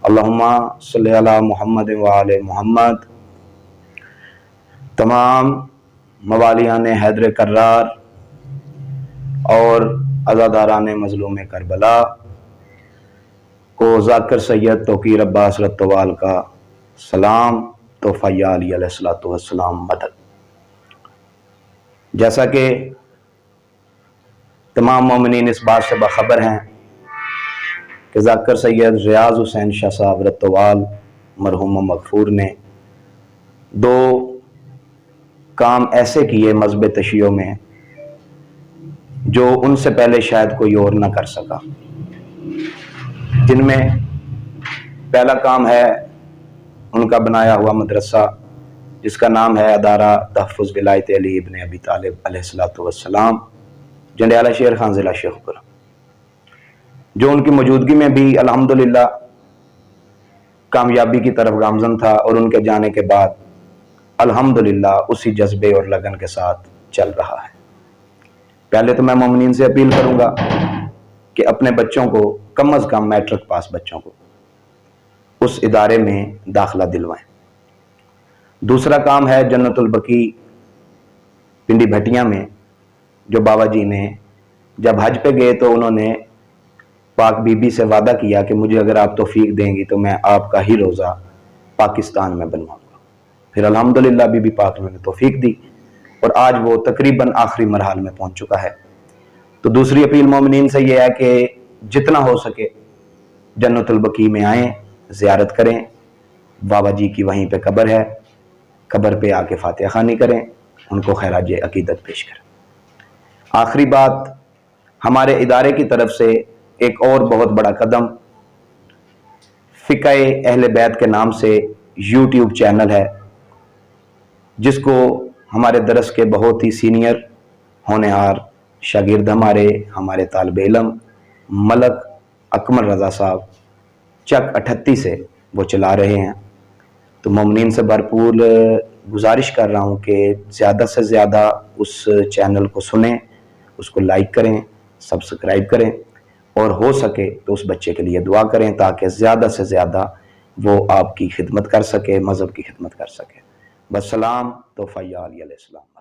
अल्लाहुम्मा सल्ली अला मुहम्मद व आले मुहम्मद। तमाम मवालियान हैदर कर्रार और अज़ादारान मज़लूम करबला को ज़ाकिर सैयद तौकीर अब्बास रत्तवाल का सलाम तोहफ़ा या अली अलैहिस्सलातु वस्सलाम मदद। जैसा कि तमाम मोमिनीन इस बात से बाखबर हैं कि ज़ाकिर सैयद रियाज़ हुसैन शाह साहब रत्तवाल मरहूम मगफूर ने दो काम ऐसे किए मज़हब तशय्युअ में जो उनसे पहले शायद कोई और ना कर सका, जिनमें पहला काम है उनका बनाया हुआ मदरसा जिसका नाम है अदारा तहफ़्फ़ुज़ विलायत अली इब्न अबी तालिब अलैहिस्सलातु वस्सलाम, जंडियाला शेर खान ज़िला शेखपुरा, जो उनकी मौजूदगी में भी अल्हम्दुलिल्लाह कामयाबी की तरफ गामज़न था और उनके जाने के बाद अल्हम्दुलिल्लाह उसी जज्बे और लगन के साथ चल रहा है। पहले तो मैं मोमिनीन से अपील करूंगा कि अपने बच्चों को कम अज़ कम मैट्रिक पास बच्चों को उस इदारे में दाखिला दिलवाएं। दूसरा काम है जन्नतुल बकी पिंडी भटिया में, जो बाबा जी ने जब हज पे गए तो उन्होंने पाक बीबी से वादा किया कि मुझे अगर आप तौफीक देंगी तो मैं आपका ही रोज़ा पाकिस्तान में बनवाऊंगा। फिर अल्हम्दुलिल्लाह बीबी पाक ने तौफीक दी और आज वो तकरीबन आखिरी मरहल में पहुंच चुका है। तो दूसरी अपील मोमिनीन से ये है कि जितना हो सके जन्नतुल बकी में आएँ, ज़ियारत करें। बाबा जी की वहीं पे कब्र है, कब्र पे आके फातिहा खानी करें, उनको खैराज अकीदत पेश करें। आखिरी बात, हमारे इदारे की तरफ से एक और बहुत बड़ा कदम फ़िक़्ह अहले बैत के नाम से यूट्यूब चैनल है, जिसको हमारे दरस के बहुत ही सीनियर होनहार शागिर्द हमारे तालिब इल्म मलक अकमल रज़ा साहब चक 38 से वो चला रहे हैं। तो मोमिनीन से भरपूर गुजारिश कर रहा हूँ कि ज़्यादा से ज़्यादा उस चैनल को सुनें, उसको लाइक करें, सब्सक्राइब करें और हो सके तो उस बच्चे के लिए दुआ करें ताकि ज़्यादा से ज़्यादा वो आपकी खिदमत कर सके, मज़हब की खिदमत कर सके। बस सलाम तोहफ़ा या अली अलैहिस्सलाम।